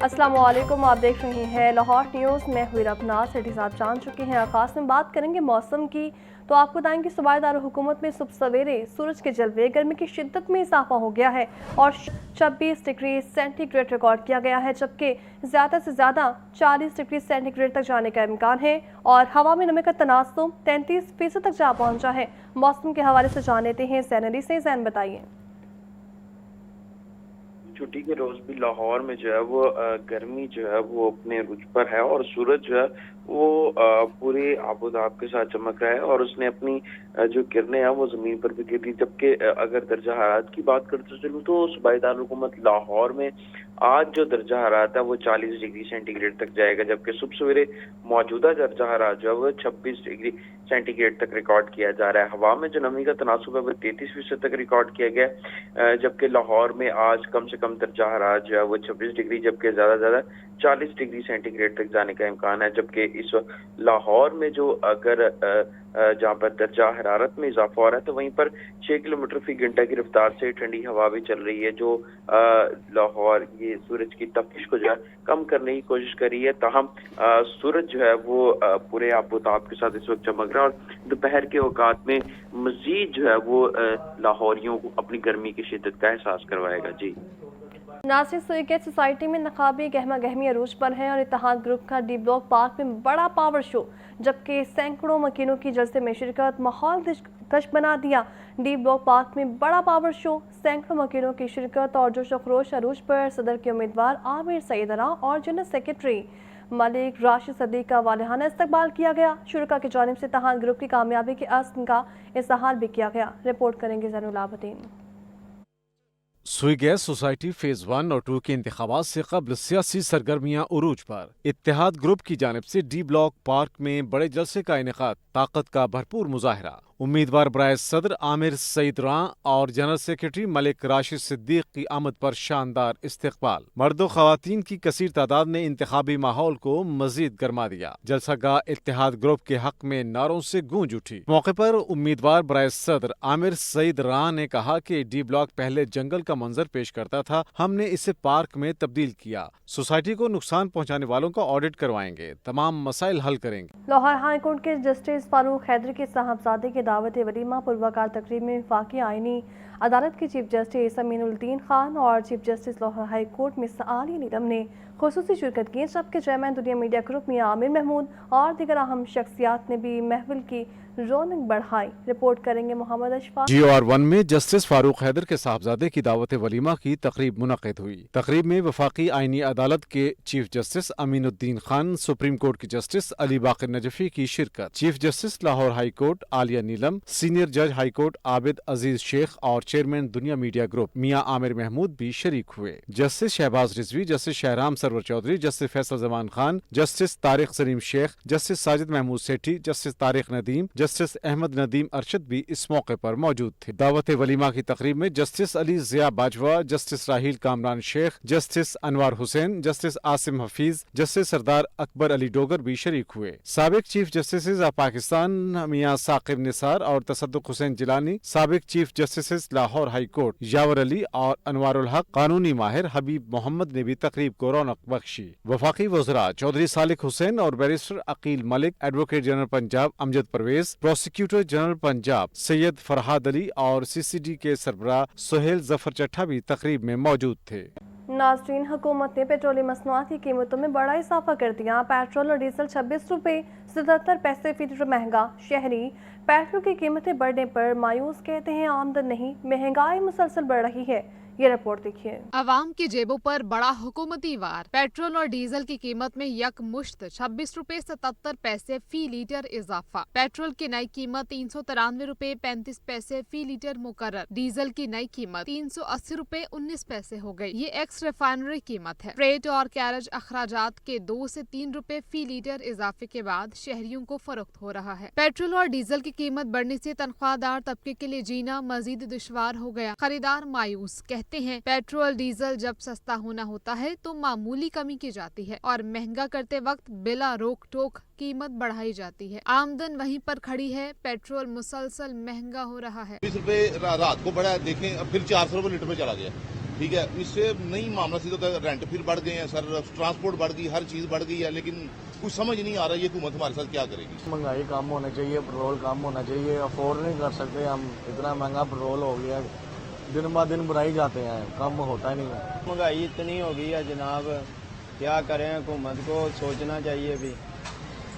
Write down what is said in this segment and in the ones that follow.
अस्सलाम वालेकुम, आप देख रहे हैं लाहौर न्यूज़। मैं हुई रबनाज। सिटीज़ आप जान चुके हैं। आगाज़ में बात करेंगे मौसम की, तो आपको बताएंगे सूबाई दारुल-हुकूमत में सुबह सवेरे सूरज के जलवे गर्मी की शिद्दत में इजाफा हो गया है और 26 डिग्री सेंटीग्रेड रिकॉर्ड किया गया है, जबकि ज़्यादा से ज़्यादा 40 डिग्री सेंटीग्रेड तक जाने का इम्कान है और हवा में नमी का तनासुब 33% तक जा पहुँचा है। मौसम के हवाले से जान लेते हैं ज़ैन अली से। ज़ैन बताइए। छुट्टी के रोज भी लाहौर में जो है वो गर्मी जो है वो अपने रुझ पर है और सूरज जो है वो पूरे आबोताब के साथ चमक रहा है और उसने अपनी जो किरणें हैं वो जमीन पर भी गिर दी। जबकि अगर दर्जा हरारत की बात करते चलूँ तो सूबाई दारुल-हुकूमत लाहौर में आज जो दर्जा हरारत है वो 40 डिग्री सेंटीग्रेड तक जाएगा, जबकि सुबह सवेरे मौजूदा दर्जा हरारत जो है वो 26 डिग्री सेंटीग्रेड तक रिकॉर्ड किया जा रहा है। हवा में जो नमी का तनासुब है वो 33% तक रिकॉर्ड किया गया, जबकि लाहौर में आज कम से कम दर्जा हरारत जो है वो 26 डिग्री जबकि ज़्यादा से ज़्यादा 40 डिग्री सेंटीग्रेड तक जाने का इम्कान है। जबकि इस वक्त लाहौर में जो अगर जहाँ पर दर्जा हरारत में इजाफा हो रहा है तो वहीं पर 6 किलोमीटर फी घंटा की रफ्तार से ठंडी हवा भी चल रही है, जो लाहौर ये सूरज की तपिश को जो है कम करने की कोशिश कर रही है। ताहम सूरज जो है वो पूरे आबोताब के साथ इस वक्त चमक रहा है और दोपहर के औकात में मजीद जो है वो लाहौरियों को अपनी गर्मी की शिद्दत का एहसास करवाएगा। जी नासिर सुईगेट सोसाइटी में नकाबी गहमा गहमी अरूज पर है और इत्तेहाद ग्रुप का डी ब्लॉक पार्क में बड़ा पावर शो, जबकि सैकड़ों मकीनों की जलसे में शिरकत माहौल दिलकश बना दिया। डी ब्लॉक पार्क में बड़ा पावर शो, सैकड़ों मकीनों की शिरकत और जोश खरोश अरूज पर सदर के उम्मीदवार आमिर सईदरा और जनरल सेक्रेटरी मलिक राशिद सदीक का वालिहाना इस्तकबाल किया गया। शुरका की जानिब से इत्तेहाद ग्रुप की कामयाबी के अज़्म का इज़हार भी किया गया। रिपोर्ट करेंगे ज़ैनुल आबदीन। सुई गैस सोसाइटी फेज 1 और 2 के इंतखाबात से कबल सियासी सरगर्मियां उरूज पर। इत्तेहाद ग्रुप की जानिब से डी ब्लॉक पार्क में बड़े जलसे का इनेकाद, ताकत का भरपूर मुजाहरा। उम्मीदवार बराए सदर आमिर सईदरा और जनरल सेक्रेटरी मलिक राशिद सिद्दीक की आमद पर शानदार इस्तकबाल। मर्दो खवातीन की कसीर तादाद ने इंतखाबी माहौल को मजीद गरमा दिया। जलसागाह इत्तेहाद ग्रुप के हक में नारों से गूंज उठी। मौके पर उम्मीदवार बराए सदर आमिर सईदरा ने कहा कि डी ब्लॉक पहले जंगल का मंजर पेश करता था, हमने इसे पार्क में तब्दील किया। सोसाइटी को नुकसान पहुँचाने वालों का ऑडिट करवाएंगे, तमाम मसाइल हल करेंगे। लाहौर हाई कोर्ट के जस्टिस फारूक हैदर के साहबजादे के दावत वलीमा पुरवकार तकरीब में वफाकी आईनी अदालत के चीफ जस्टिस अमीनुद्दीन खान और chief justice Lahore high court में आलिया नीलम ने खुसूसी शिरकत की, जबकि चेयरमैन दुनिया मीडिया ग्रुप में आमिर महमूद और दीगर अहम शख्सियात ने भी महफिल की रौनक बढ़ाई। रिपोर्ट करेंगे मोहम्मद अशफाक। GOR1 में जस्टिस फारूक हैदर के साहबजादे की दावत वलीमा की तकरीब मुनक़िद हुई। तकरीब में वफाकी आईनी अदालत के chief justice Aminuddin Khan, supreme court के जस्टिस अली बाकर नजफी की शिरकत, chief justice Lahore high court Aalia Neelam, senior जज हाई कोर्ट आबिद अजीज शेख और chairman Dunya media group Mian Aamir Mehmood भी शरीक हुए। Justice Shahbaz Rizvi, justice Shahram Sarwar Chaudhry, justice Faisal Zaman Khan, justice Tariq Saleem Sheikh, justice Sajid Mehmood Sethi, justice Tariq Nadeem, justice Ahmad Nadeem Arshad भी इस मौके पर मौजूद थे। दावत वलीमा की तकरीब में justice Ali Zia Bajwa, justice Raheel Kamran Sheikh, justice Anwaar Hussain, justice Asim Hafeez, justice Sardar Akbar Ali Dogar भी शरीक हुए। साबिक chief justice of Pakistan Mian Saqib Nisar और तसद्दुक हुसैन जिलानी, साबिक chief justice Lahore high court Yawar Ali और अनवारुल हक, कानूनी माहिर हबीब मोहम्मद ने भी तकरीब को रौनक बख्शी। वफाकी वज़रा चौधरी सालिक हुसैन और barrister Aqeel Malik, advocate general Punjab Amjad Parvez, prosecutor general Punjab Syed Farhad Ali और CCD के सरबराह सुहेल जफर चट्ठा भी तकरीब में मौजूद थे। नाज़रीन, हुकूमत ने पेट्रोलियम मसनूआत की कीमतों में बड़ा इजाफा कर दिया। पेट्रोल और डीजल 26 रुपये 77 पैसे फी लीटर महंगा। शहरी पेट्रोल की कीमतें बढ़ने पर मायूस कहते हैं आमदन नहीं, महंगाई मुसलसल बढ़ रही है। ये रिपोर्ट देखिए। आवाम की जेबों पर बड़ा हुकूमती वार। पेट्रोल और डीजल की कीमत में यकमुश्त 26 रुपए 77 पैसे फी लीटर इजाफा। पेट्रोल की नई कीमत 393 रुपए 35 पैसे फी लीटर मुकर्रर। डीजल की नई कीमत 380 रुपए 19 पैसे हो गई। ये एक्स रिफाइनरी कीमत है। फ्रेट और कैरेज अखराजात के 2 से 3 रुपए फी लीटर इजाफे के बाद शहरियों को फरोख्त हो रहा है। पेट्रोल और डीजल की कीमत बढ़ने से तनख्वाहदार तबके के लिए जीना मजीद दुश्वार हो गया। खरीदार मायूस कहते हैं पेट्रोल डीजल जब सस्ता होना होता है तो मामूली कमी की जाती है और महंगा करते वक्त बिला रोक टोक कीमत बढ़ाई जाती है। आमदन वहीं पर खड़ी है, पेट्रोल मुसलसल महंगा हो रहा है। 20 रुपए रात को बढ़ा, देखें अब फिर 400 रुपए लीटर पे चला गया। ٹھیک ہے، اس سے نہیں معاملہ سیدھا ہوتا ہے، رینٹ پھر بڑھ گئے ہیں سر، ٹرانسپورٹ بڑھ گئی، ہر چیز بڑھ گئی ہے، لیکن کچھ سمجھ نہیں آ رہا یہ حکومت ہمارے ساتھ کیا کرے گی۔ مہنگائی کم ہونا چاہیے، پیٹرول کم ہونا چاہیے، افورڈ نہیں کر سکتے ہم، اتنا مہنگا پیٹرول ہو گیا، دن بہ دن بڑھائی جاتے ہیں، کم ہوتا ہی نہیں ہے۔ مہنگائی اتنی ہو گئی ہے جناب، کیا کریں، حکومت کو سوچنا چاہیے بھی۔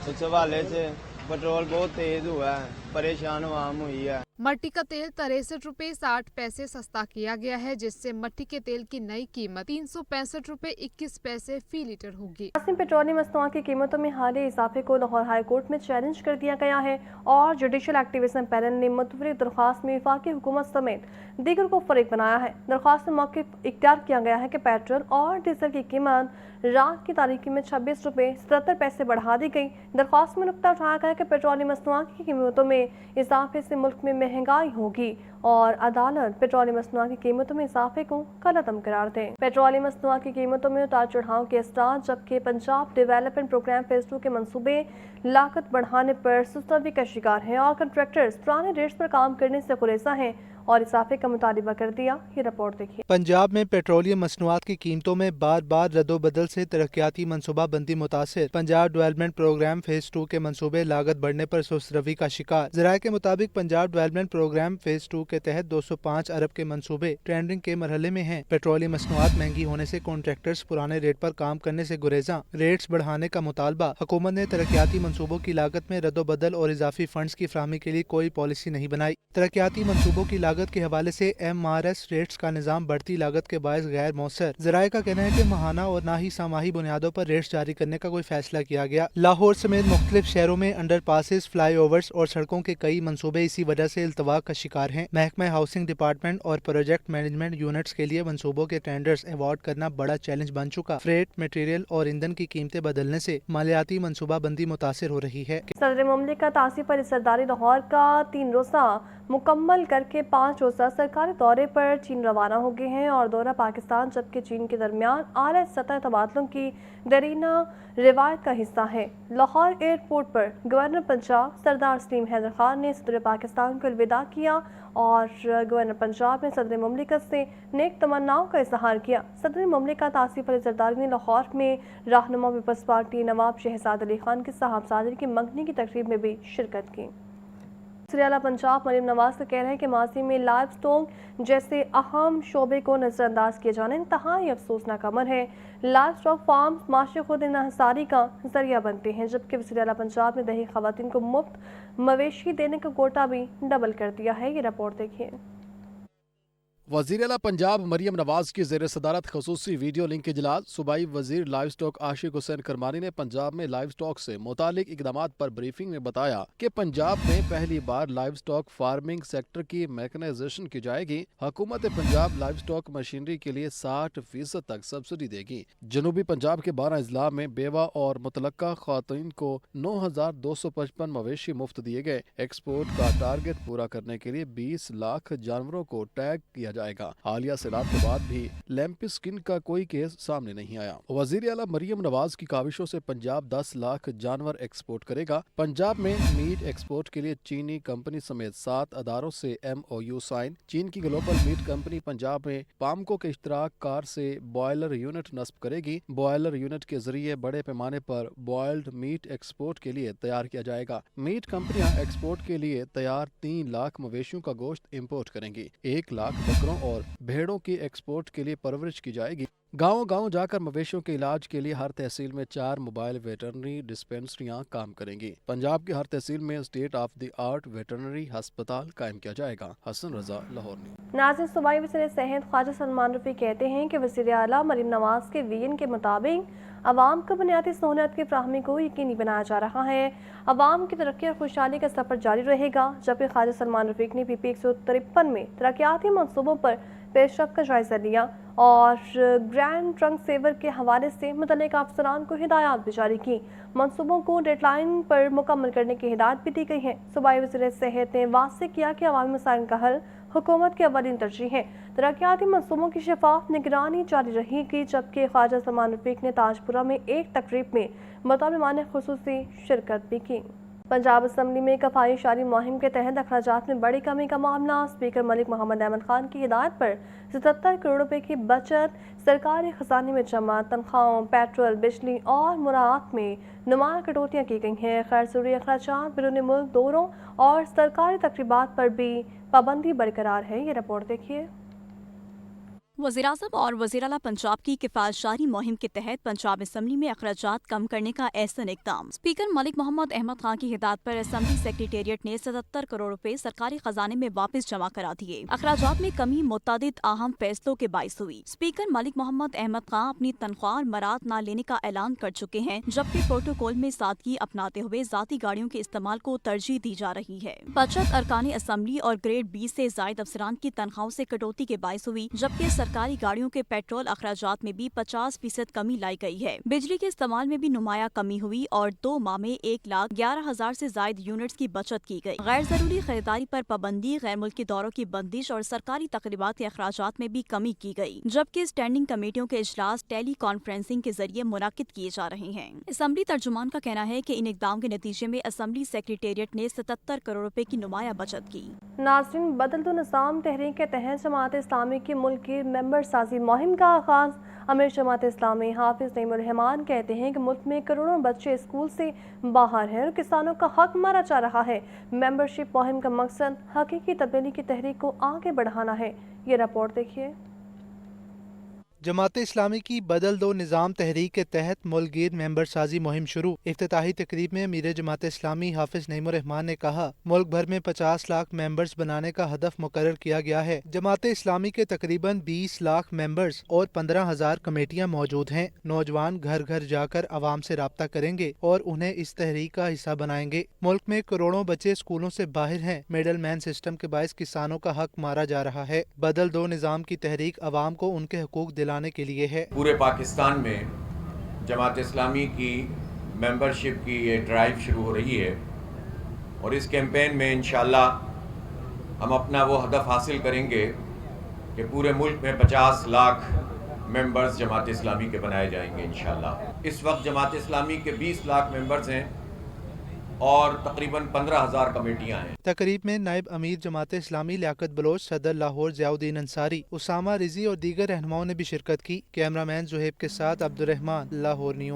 اس حوالے سے پیٹرول بہت تیز ہوا ہے، پریشان عوام ہوئی ہے۔ مٹی کا تیل 63 روپے 60 پیسے سستا کیا گیا ہے، جس سے مٹی کے تیل کی نئی قیمت 365 روپے 21 پیسے فی لیٹر ہوگی۔ پیٹرولیم مصنوعات کی قیمتوں میں حالیہ اضافے کو لاہور ہائی کورٹ میں چیلنج کر دیا گیا ہے اور جوڈیشل ایکٹیویزم پینل نے متفرق درخواست میں وفاقی حکومت سمیت دیگر کو فریق بنایا ہے۔ درخواست میں موقف اختیار کیا گیا ہے کہ پیٹرول اور ڈیزل کی قیمت رات کی تاریخی میں 26 روپے 77 پیسے بڑھا دی گئی۔ درخواست میں نقطہ اٹھایا گیا کہ پیٹرولیم مصنوعات کی قیمتوں میں اضافے سے ملک میں مہنگائی ہوگی اور عدالت پیٹرولیم مصنوعات کی قیمتوں میں اضافے کو غلط قرار دے۔ پیٹرولیم مصنوعات کی قیمتوں میں اتار چڑھاؤ کے اسٹارٹ، جبکہ پنجاب ڈیولپمنٹ پروگرام فیز 2 کے منصوبے لاگت بڑھانے پر سستی کا شکار ہیں اور کنٹریکٹرز پرانے ریٹس پر کام کرنے سے گریزاں ہیں اور اضافے کا مطالبہ کر دیا۔ یہ رپورٹ دیکھیے۔ پنجاب میں پیٹرولیم مصنوعات کی قیمتوں میں بار بار رد و بدل سے ترقیاتی منصوبہ بندی متاثر۔ پنجاب ڈیولپمنٹ پروگرام فیز 2 کے منصوبے لاگت بڑھنے پر سست روی کا شکار۔ ذرائع کے مطابق پنجاب ڈیولپمنٹ پروگرام فیز 2 کے تحت 205 ارب کے منصوبے ٹینڈرنگ کے مرحلے میں ہیں۔ پیٹرولیم مصنوعات مہنگی ہونے سے کانٹریکٹرز پرانے ریٹ پر کام کرنے سے گریزاں، ریٹس بڑھانے کا مطالبہ۔ حکومت نے ترقیاتی منصوبوں کی لاگت میں رد و بدل اور اضافی فنڈز کی فراہمی کے لیے کوئی پالیسی نہیں بنائی۔ ترقیاتی منصوبوں کی لاگت کے حوالے سے ایم آر ایس ریٹس کا نظام بڑھتی لاگت کے باعث غیر مؤثر۔ ذرائع کا کہنا ہے کہ ماہانہ اور نہ ہی ساماہی بنیادوں پر ریٹس جاری کرنے کا کوئی فیصلہ کیا گیا۔ لاہور سمیت مختلف شہروں میں انڈر پاسز، فلائی اوورز اور سڑکوں کے کئی منصوبے اسی وجہ سے التوا کا شکار ہیں۔ محکمہ ہاؤسنگ ڈپارٹمنٹ اور پروجیکٹ مینجمنٹ یونٹس کے لیے منصوبوں کے ٹینڈرز ایوارڈ کرنا بڑا چیلنج بن چکا۔ فریٹ، میٹیریل اور ایندھن کی قیمتیں بدلنے سے مالیاتی منصوبہ بندی متاثر ہو رہی ہے۔ صدر مملکت آصف علی زرداری لاہور کا 3 روزہ مکمل کر کے 5 روزہ سرکاری دورے پر چین روانہ ہو گئے ہیں اور دورہ پاکستان جبکہ چین کے درمیان اعلیٰ سطح تبادلوں کی دیرینہ روایت کا حصہ ہے۔ لاہور ایئرپورٹ پر گورنر پنجاب سردار سلیم حیدر خان نے صدر پاکستان کو الوداع کیا اور گورنر پنجاب نے صدر مملکت سے نیک تمناؤں کا اظہار کیا۔ صدر مملکت آصف علی زرداری نے لاہور میں رہنما پیپلز پارٹی نواب شہزاد علی خان کے صاحبزادے کی منگنی کی تقریب میں بھی شرکت کی۔ وزیر اعلیٰ پنجاب مریم نواز کا کہنا ہے کہ ماضی میں لائیو اسٹاک جیسے اہم شعبے کو نظر انداز کیے جانا انتہائی افسوسناک امر ہے۔ لائیو اسٹاک فارمز معاشی خود انحصاری کا ذریعہ بنتے ہیں، جبکہ وزیر اعلیٰ پنجاب نے دیہی خواتین کو مفت مویشی دینے کا کوٹا بھی ڈبل کر دیا ہے۔ یہ رپورٹ دیکھیے۔ وزیر اعلیٰ پنجاب مریم نواز کی زیر صدارت خصوصی ویڈیو لنک اجلاس صوبائی وزیر لائیو اسٹاک عاشق حسین کرمانی نے پنجاب میں لائیو اسٹاک سے متعلق اقدامات پر بریفنگ میں بتایا کہ پنجاب میں پہلی بار لائیو اسٹاک فارمنگ سیکٹر کی میکنائزیشن کی جائے گی۔ حکومت پنجاب لائیو اسٹاک مشینری کے لیے 60% تک سبسڈی دے گی۔ جنوبی پنجاب کے 12 اضلاع میں بیوہ اور متعلقہ خواتین کو 9255 مویشی مفت دیے گئے۔ ایکسپورٹ کا ٹارگٹ پورا کرنے کے لیے 20 لاکھ جانوروں کو ٹیگ کیا جائے گا۔ حالیہ سیلاب کے بعد بھی لیمپی سکن کا کوئی کیس سامنے نہیں آیا۔ وزیر اعلیٰ مریم نواز کی کاوشوں سے پنجاب 10 لاکھ جانور ایکسپورٹ کرے گا۔ پنجاب میں میٹ ایکسپورٹ کے لیے چینی کمپنی سمیت 7 اداروں سے MOU سائن۔ چین کی گلوبل میٹ کمپنی پنجاب میں پامکو کے اشتراک کار سے بوائلر یونٹ نصب کرے گی۔ بوائلر یونٹ کے ذریعے بڑے پیمانے پر بوائلڈ میٹ ایکسپورٹ کے لیے تیار کیا جائے گا۔ میٹ کمپنیاں ایکسپورٹ کے لیے تیار 3 لاکھ مویشیوں کا گوشت امپورٹ کریں گی۔ 1 لاکھ بکروں اور بھیڑوں کی ایکسپورٹ کے لیے پرورش کی جائے گی۔ گاؤں گاؤں جا کر مویشیوں کے علاج کے لیے ہر تحصیل میں 4 موبائل ویٹرنری ڈسپینسریاں کام کریں گی۔ پنجاب کی ہر تحصیل میں state of the art veterinary ہسپتال قائم کیا جائے گا۔ حسن رضا، لاہور نیوز۔ ناظرین، صوبائی وزیر صحت خواجہ سلمان رفیع کہتے ہیں کہ وزیر اعلیٰ مریم نواز کے ویژن کے مطابق عوام کو بنیادی سہولت کی فراہمی کو یقینی بنایا جا رہا ہے۔ عوام کی ترقی اور خوشحالی کا سفر جاری رہے گا۔ جبکہ خواجہ سلمان رفیع نے PP 153 میں ترقیاتی منصوبوں پر پیش رفت کا جائزہ لیا اور گرینڈ ٹرنک سیور کے حوالے سے متعلقہ افسران کو ہدایات بھی جاری کی۔ منصوبوں کو ڈیڈ لائن پر مکمل کرنے کی ہدایت بھی دی گئی ہے۔ صوبائی وزیر صحت نے واضح کیا کہ عوامی مسائل کا حل حکومت کی اولین ترجیح ہے۔ ترقیاتی منصوبوں کی شفاف نگرانی جاری رہے گی۔ جبکہ خواجہ سلمان رفیع نے تاج پورہ میں ایک تقریب میں مطالبان خصوصی شرکت بھی کی۔ पंजाब असम्बली में कफाई शारी मुहिम के तहत अखराजात में बड़ी कमी का मामला। स्पीकर मलिक मोहम्मद अहमद खान की हिदायत पर 77 करोड़ रुपए की बचत सरकारी खजाने में जमा। तनख्वाहों, पेट्रोल, बिजली और मुराद में नुमाया कटौतियाँ की गई हैं। गैर ज़रूरी अखराजात, बैरून मुल्क दौरों और सरकारी तकरीबात पर भी पाबंदी बरकरार है। ये रिपोर्ट देखिए। वज़ीर-ए-आज़म और वज़ीर-ए-आला पंजाब की किफ़ायत-जारी मुहिम के तहत पंजाब असम्बली में अखराजात कम करने का ऐसा इक़दाम। स्पीकर मलिक मोहम्मद अहमद खान की हिदायत पर असम्बली सेक्रेटेरिएट ने 77 करोड़ रुपए सरकारी खजाने में वापस जमा करा दिए। अखराजात में कमी मुतअद्दिद अहम फैसलों के बाइस हुई। स्पीकर मलिक मोहम्मद अहमद खान अपनी तनख्वाह और मराद न लेने का ऐलान कर चुके हैं, जबकि प्रोटोकॉल में सादगी अपनाते हुए ज़ाती गाड़ियों के इस्तेमाल को तरजीह दी जा रही है। बचत अरकान असम्बली और ग्रेड 20 से ज़ायद अफसरान की तनख्वाहों से कटौती के बाइस हुई, जबकि सरकारी गाड़ियों के पेट्रोल अखराजात में भी 50% कमी लाई गई है। बिजली के इस्तेमाल में भी नुमाया कमी हुई और 2 माह में 1,11,000 से जायद यूनिट्स की बचत की गई। गैर जरूरी खरीदारी पर पाबंदी, गैर मुल्की दौरों की बंदिश और सरकारी तकरीबात के अखराजात में भी कमी की गई, जबकि स्टैंडिंग कमेटियों के इजलास टेली कॉन्फ्रेंसिंग के जरिए मुनाकिद किए जा रहे हैं। असम्बली तर्जुमान का कहना है कि इन इक़दाम के नतीजे में असम्बली सेक्रेटेरिएट ने 77 करोड़ रुपए की नुमाया बचत की। नाज़रीन, बदलतो निज़ाम तहरीक के तहत जमात इस्लामी की मुल्की मेंबर साजी मुहिम का आगाज़। अमीर जमात इस्लामी हाफिज नईमुर रहमान कहते हैं कि मुल्क में करोड़ों बच्चे स्कूल से बाहर हैं और किसानों का हक मारा जा रहा है। मेंबरशिप मुहिम का मकसद हकीकी तब्दीली की तहरीक को आगे बढ़ाना है। ये रिपोर्ट देखिए। जमात इस्लामी की बदल दो निज़ाम तहरीक के तहत मुल्कगीर मेंबर साजी मुहिम शुरू। इफ्तिताही तकरीब में अमीर जमात इस्लामी हाफिज नईमुर रहमान ने कहा, मुल्क भर में 50 लाख मेंबर्स बनाने का हदफ मुकर्रर किया गया है। जमात इस्लामी के तकरीबन 20 लाख मेंबर्स और 15,000 कमेटियां मौजूद हैं। नौजवान घर घर जाकर आवाम से राब्ता करेंगे और उन्हें इस तहरीक का हिस्सा बनाएंगे। मुल्क में करोड़ों बच्चे स्कूलों से बाहर हैं। मिडल मैन सिस्टम के बायस किसानों का हक मारा जा रहा है। बदल दो निज़ाम की तहरीक आवाम को उनके हुकूक दिलाने के लिए है। पूरे पाकिस्तान में जमात इस्लामी की मेंबरशिप की ये ड्राइव शुरू हो रही है और इस कैंपेन में इंशाअल्लाह हम अपना वो हदफ हासिल करेंगे कि पूरे मुल्क में 50 लाख मेंबर्स जमात इस्लामी के बनाए जाएंगे इंशाअल्लाह। इस वक्त जमात इस्लामी के 20 लाख मेंबर्स हैं और तकरीबन 15,000 कमेटियां हैं। तकरीब में नायब अमीर जमात इस्लामी लियाकत बलोच, सदर लाहौर ज़ियाउद्दीन अंसारी, उसामा रिजी और दीगर रहनुमाओं ने भी शिरकत की। कैमरामैन जुहेब के साथ अब्दुर्रहमान, लाहौर न्यूज़।